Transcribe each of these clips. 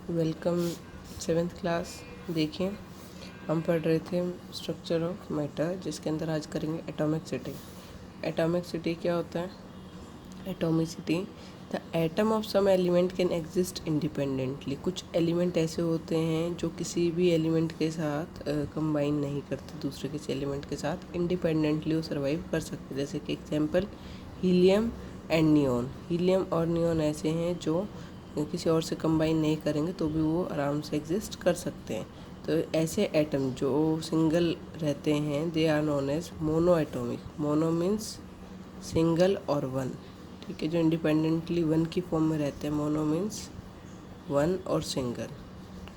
Welcome 7th class. देखिए, हम पढ़ रहे थे स्ट्रक्चर ऑफ मैटर, जिसके अंदर आज करेंगे एटॉमिसिटी। एटॉमिसिटी क्या होता है? Atomicity, the atom of some element can exist independently. कुछ एलिमेंट ऐसे होते हैं जो किसी भी एलिमेंट के साथ कंबाइन नहीं करते, दूसरे किसी एलिमेंट के साथ इंडिपेंडेंटली वो सर्वाइव कर सकते। जैसे कि example helium and neon. Helium और नियॉन ऐसे हैं जो किसी और से कंबाइन नहीं करेंगे तो भी वो आराम से एग्जिस्ट कर सकते हैं। तो ऐसे एटम जो सिंगल रहते हैं they are known as monoatomic. Mono means single और वन, ठीक है। जो इंडिपेंडेंटली वन की फॉर्म में रहते हैं, मोनो मीन्स वन और single.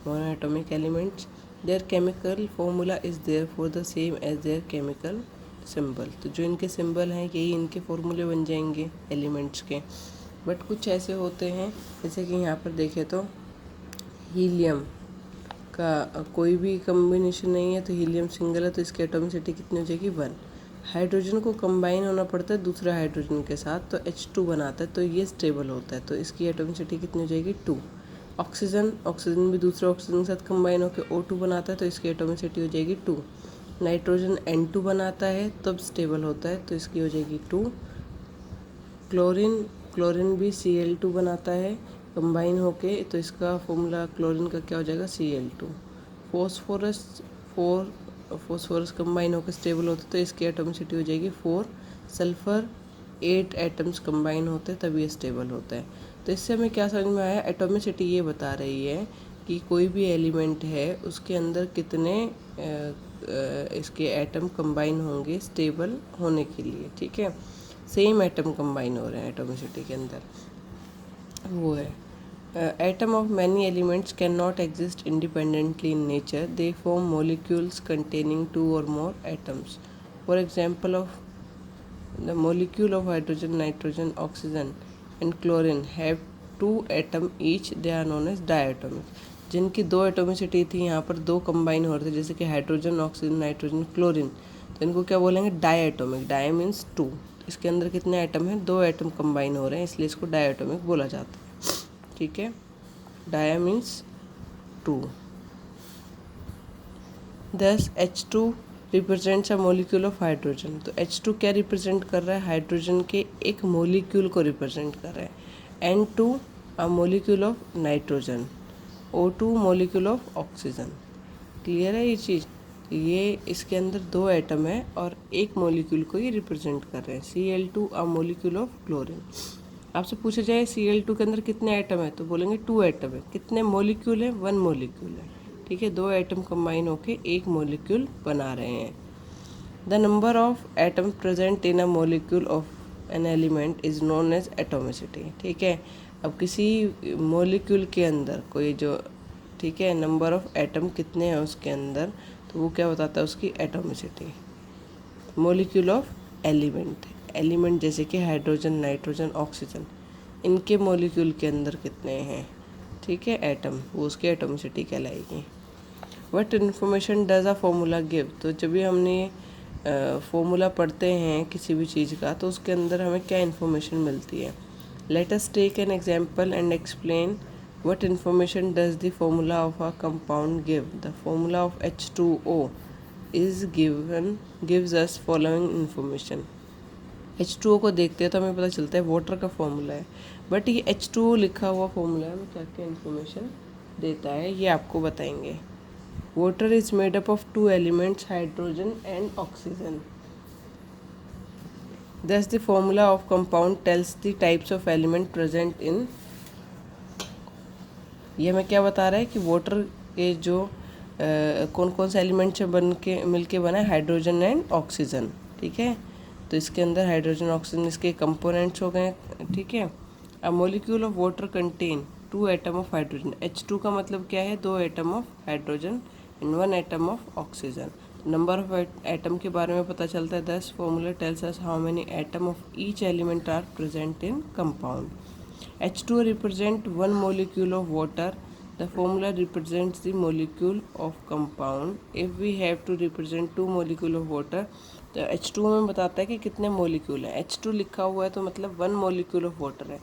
Monoatomic elements, their chemical formula is therefore the same as their chemical symbol. तो जो इनके सिंबल हैं यही इनके फॉर्मूले बन जाएंगे एलिमेंट्स के। बट कुछ ऐसे होते हैं, जैसे कि यहाँ पर देखें तो हीलियम का कोई भी कम्बिनेशन नहीं है, तो हीलियम सिंगल है तो इसकी एटॉमिसिटी कितनी हो जाएगी? 1। हाइड्रोजन को कंबाइन होना पड़ता है दूसरे हाइड्रोजन के साथ, तो H2 बनाता है, तो ये स्टेबल होता है, तो इसकी एटॉमिसिटी कितनी हो जाएगी? 2। ऑक्सीजन भी दूसरे ऑक्सीजन के साथ कंबाइन होकर O2 बनाता है, तो इसकी एटॉमिसिटी हो जाएगी 2। नाइट्रोजन N2 बनाता है तब स्टेबल होता है, तो इसकी हो जाएगी 2। क्लोरीन भी Cl2 बनाता है कंबाइन होके, तो इसका फॉर्मूला क्लोरीन का क्या हो जाएगा? Cl2। फॉस्फोरस कंबाइन होकर स्टेबल होता है, तो इसकी एटॉमिसिटी हो जाएगी 4। सल्फर 8 एटम्स कंबाइन होते हैं तब ये स्टेबल होता है। तो इससे हमें क्या समझ में आया? एटॉमिसिटी ये बता रही है कि कोई भी एलिमेंट है उसके अंदर कितने इसके एटम कंबाइन होंगे स्टेबल होने के लिए, ठीक है। सेम एटम कंबाइन हो रहे हैं एटॉमिसिटी के अंदर, वो है atom of many elements can not exist independently in nature, they form molecules containing 2 और more atoms. For example of the molecule of hydrogen, nitrogen, oxygen and chlorine have 2 atom each, they are known as diatomic. जिनकी 2 atomicity थी, यहाँ पर 2 combine हो रहे थे, जैसे कि हाइड्रोजन, ऑक्सीजन, नाइट्रोजन, क्लोरीन, तो इनको क्या बोलेंगे? डायटोमिक। Di means 2। इसके अंदर कितने एटम हैं? 2 एटम कंबाइन हो रहे हैं, इसलिए इसको डायटोमिक बोला जाता है, ठीक है। Di means 2। This H2 represents a molecule of hydrogen. तो H2 क्या रिप्रेजेंट कर रहा है? हाइड्रोजन के एक मॉलिक्यूल को रिप्रेजेंट कर रहा है। N2 a molecule of nitrogen. O2 molecule of oxygen. Clear है ये चीज़? ये इसके अंदर 2 एटम है और एक मॉलिक्यूल को ये रिप्रेजेंट कर रहे हैं। Cl2 a molecule of chlorine. आपसे पूछा जाए Cl2 के अंदर कितने एटम है, तो बोलेंगे 2 एटम है। कितने मॉलिक्यूल है? 1 मॉलिक्यूल है, ठीक है। 2 एटम कंबाइन होके एक मॉलिक्यूल बना रहे हैं। The number of atom present in a molecule of an element is known as atomicity, ठीक है। अब किसी मॉलिक्यूल के अंदर कोई जो, ठीक है, नंबर ऑफ एटम कितने हैं उसके अंदर, तो वो क्या बताता है? उसकी एटोमिसिटी। मॉलिक्यूल ऑफ एलिमेंट जैसे कि हाइड्रोजन, नाइट्रोजन, ऑक्सीजन, इनके मॉलिक्यूल के अंदर कितने हैं, ठीक है, एटम, वो उसकी एटोमिसिटी कहलाएगी। What information does a formula give? तो जब भी हमने फॉर्मूला पढ़ते हैं किसी भी चीज़ का, तो उसके अंदर हमें क्या इन्फॉर्मेशन मिलती है? Let us take an example and explain what information does the formula of a compound give. The formula of H2O is gives us following information। H2O को देखते हैं तो हमें पता चलता है वाटर का फॉर्मूला है, बट ये H2O लिखा हुआ फॉर्मूला हमें क्या क्या इन्फॉर्मेशन देता है ये आपको बताएंगे। Water is made up of 2 elements, hydrogen and oxygen. Thus the formula of compound tells the types of element present in। ये हमें क्या बता रहा है कि वाटर के जो कौन कौन से एलिमेंट से बन के मिल के बना है? हाइड्रोजन एंड ऑक्सीजन, ठीक है। तो इसके अंदर हाइड्रोजन, ऑक्सीजन इसके कंपोनेंट्स हो गए, ठीक है। A molecule of water contain 2 atom of hydrogen. H2 का मतलब क्या है? 2 atom of hydrogen and 1 atom of oxygen. Number of atom के बारे में पता चलता है। 10 formula tells us how many atom of each element are present in compound. H2O represent 1 molecule of water. The formula represents the molecule of compound. If we have to represent 2 molecule of water, तो H2O में बताता है कि कितने molecule हैं। H2 लिखा हुआ है तो मतलब 1 molecule of water है।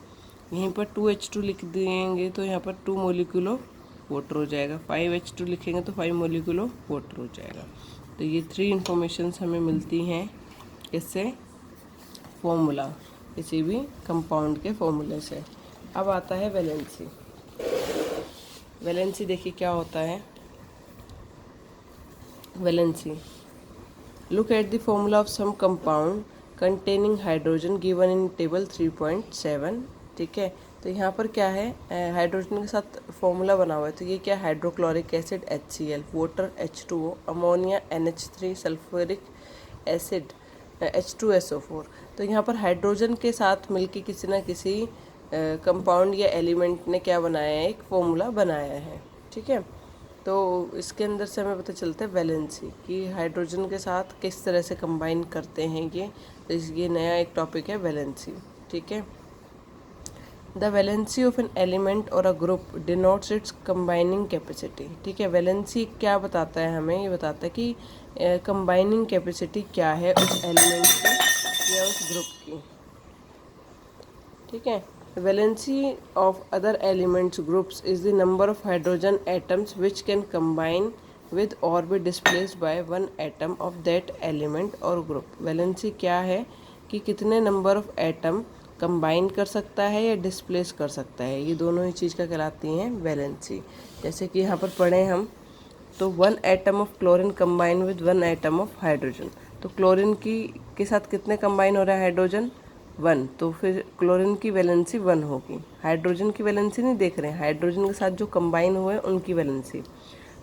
यहीं पर 2H2 लिख देंगे तो यहाँ पर 2 molecule of वाटर हो जाएगा। 5H2 लिखेंगे तो 5 मोलिक्यूल ऑफ वाटर हो जाएगा। तो ये 3 इन्फॉर्मेशंस हमें मिलती हैं इससे, फॉर्मूला, किसी भी कंपाउंड के फॉर्मूले से। अब आता है वैलेंसी। वैलेंसी देखिए क्या होता है। Valency, look at the formula of some compound containing hydrogen given in table 3.7। ठीक है, तो यहाँ पर क्या है, हाइड्रोजन के साथ फॉर्मूला बना हुआ है। तो ये क्या, hydrochloric acid HCl, water H2O, ammonia NH3, sulphuric acid H2SO4। तो यहाँ पर हाइड्रोजन के साथ मिलके किसी ना किसी कंपाउंड या एलिमेंट ने क्या बनाया है, एक फॉर्मूला बनाया है। ठीक है, तो इसके अंदर से हमें पता चलता है वैलेंसी कि हाइड्रोजन के साथ किस तरह से कंबाइन करते हैं ये। तो ये नया एक टॉपिक है वैलेंसी। ठीक है, the valency of an element or a group denotes its combining capacity. ठीक है, वैलेंसी क्या बताता है हमें, ये बताता है कि कंबाइनिंग कैपेसिटी क्या है उस एलिमेंट की या उस ग्रुप की। ठीक है, valency of other elements groups is the number of hydrogen atoms which can combine with or be displaced by one atom of that element or group। Valency क्या है कि कितने नंबर ऑफ एटम कंबाइन कर सकता है या displace कर सकता है, ये दोनों ही चीज़ का कहलाती हैं वैलेंसी। जैसे कि यहाँ पर पढ़ें हम, तो 1 atom of chlorine combine with 1 atom of hydrogen. तो क्लोरीन की के साथ कितने कंबाइन हो रहा है, हाइड्रोजन 1, तो फिर क्लोरीन की वैलेंसी 1 होगी। हाइड्रोजन की वैलेंसी नहीं देख रहे हैं, हाइड्रोजन के साथ जो कंबाइन हुए उनकी valency.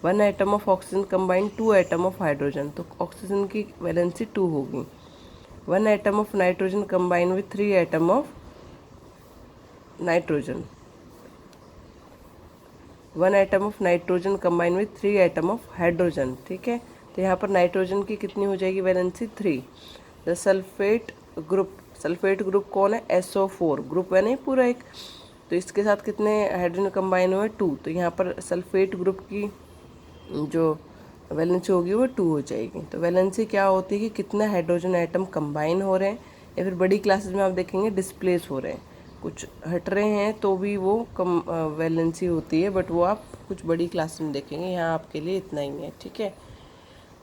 1 atom of oxygen combine 2 atom of hydrogen, तो ऑक्सीजन की वैलेंसी 2 होगी। 1 atom of nitrogen combine with 3 atom of nitrogen. 1 atom of nitrogen combine with 3 atom of hydrogen. ठीक है, तो यहाँ पर नाइट्रोजन की कितनी हो जाएगी valency, 3। The sulphate group, sulphate group कौन है, SO4 ग्रुप है नहीं पूरा एक, तो इसके साथ कितने हाइड्रोजन कंबाइन हुए, 2। तो यहाँ पर सल्फेट ग्रुप की जो वैलेंसी होगी वो 2 हो जाएगी। तो वैलेंसी क्या होती है कि कितने हाइड्रोजन एटम कंबाइन हो रहे हैं, या फिर बड़ी क्लासेस में आप देखेंगे डिस्प्लेस हो रहे हैं, कुछ हट रहे हैं तो भी वो कम वैलेंसी होती है, बट वो आप कुछ बड़ी क्लासेस में देखेंगे। यहाँ आपके लिए इतना ही है। ठीक है,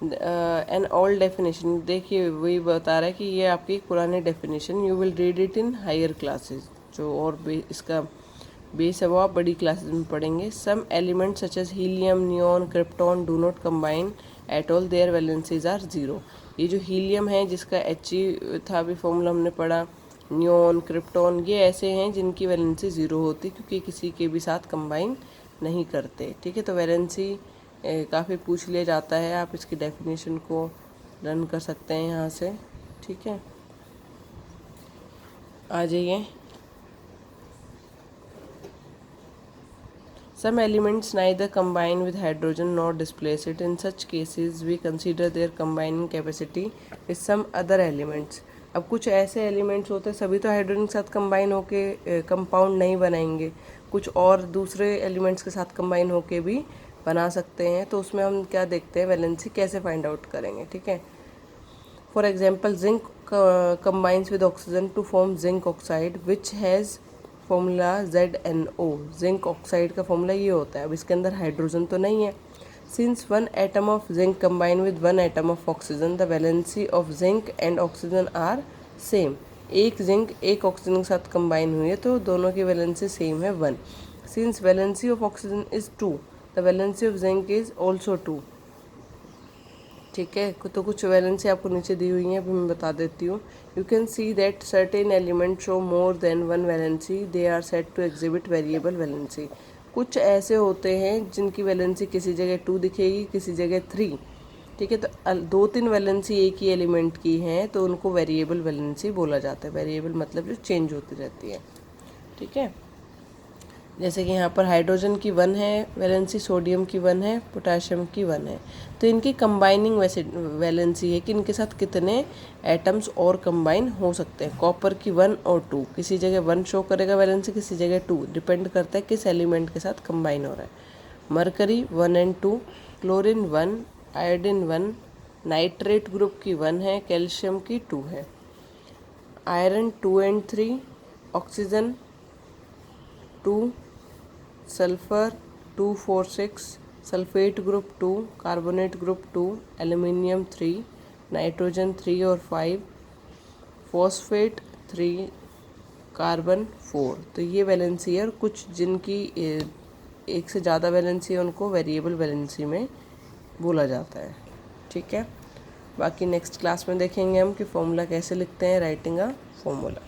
एन ओल्ड डेफिनेशन, देखिए वही बता रहा है कि ये आपकी एक पुरानी definition, you will read it in higher classes, जो और इसका बेस है वो आप बड़ी क्लासेस में पढ़ेंगे। Some element such as helium, neon, krypton do not combine at all, their valencies are 0। ये जो हीलियम है जिसका He था, अभी फॉर्मूला हमने पढ़ा, नियॉन, क्रिप्टॉन, ये ऐसे हैं जिनकी वैलेंसी 0 होती क्योंकि किसी के भी साथ कंबाइन नहीं करते। ठीक है, तो वैलेंसी काफ़ी पूछ लिया जाता है, आप इसकी डेफिनेशन को रन कर सकते हैं यहाँ से। ठीक है, आ जाइए। Some elements neither combine with hydrogen nor displace it. In such cases, we consider their combining capacity with some other elements. अब कुछ ऐसे एलिमेंट्स होते हैं, सभी तो हाइड्रोजन के साथ कंबाइन होके कंपाउंड नहीं बनाएंगे, कुछ और दूसरे एलिमेंट्स के साथ कंबाइन होके भी बना सकते हैं। तो उसमें हम क्या देखते हैं, वैलेंसी कैसे फाइंड आउट करेंगे। ठीक है, for example zinc combines with oxygen to form zinc oxide which has formula ZnO। Zinc oxide का फॉर्मूला ये होता है। अब इसके अंदर हाइड्रोजन तो नहीं है। Since 1 atom of zinc combine with 1 atom of oxygen, the valency of zinc and oxygen are same. एक जिंक एक ऑक्सीजन के साथ कंबाइन हुई है तो दोनों की वैलेंसी सेम है, 1। Since valency of oxygen is 2, the valency of zinc is also 2। ठीक है, तो कुछ वैलेंसी आपको नीचे दी हुई है, अभी मैं बता देती हूँ। You can see that certain element show more than 1 valency, they are said to exhibit variable valency. कुछ ऐसे होते हैं जिनकी वैलेंसी किसी जगह 2 दिखेगी, किसी जगह 3। ठीक है, तो 2-3 वैलेंसी एक ही एलिमेंट की हैं तो उनको वेरिएबल वैलेंसी बोला जाता है। वेरिएबल मतलब जो चेंज होती रहती है। ठीक है, जैसे कि यहाँ पर हाइड्रोजन की 1 है वैलेंसी, सोडियम की 1 है, पोटाशियम की 1 है। तो इनकी कंबाइनिंग वैलेंसी है कि इनके साथ कितने एटम्स और कंबाइन हो सकते हैं। कॉपर की 1 और 2, किसी जगह 1 शो करेगा वैलेंसी, किसी जगह 2, डिपेंड करता है किस एलिमेंट के साथ कंबाइन हो रहा है। Mercury 1 and 2, chlorine 1, iodine 1, nitrate group की 1 है, कैल्शियम की 2 है। Iron 2 and 3, oxygen 2, sulphur 246, sulphate group 2, carbonate group 2, aluminium 3, nitrogen 3 और 5, फॉस्फेट 3, कार्बन 4। तो ये वैलेंसी है, और कुछ जिनकी एक से ज़्यादा वैलेंसी है उनको वेरिएबल वैलेंसी में बोला जाता है। ठीक है, बाकी नेक्स्ट क्लास में देखेंगे हम कि फॉर्मूला कैसे लिखते हैं, राइटिंग अ फॉर्मूला।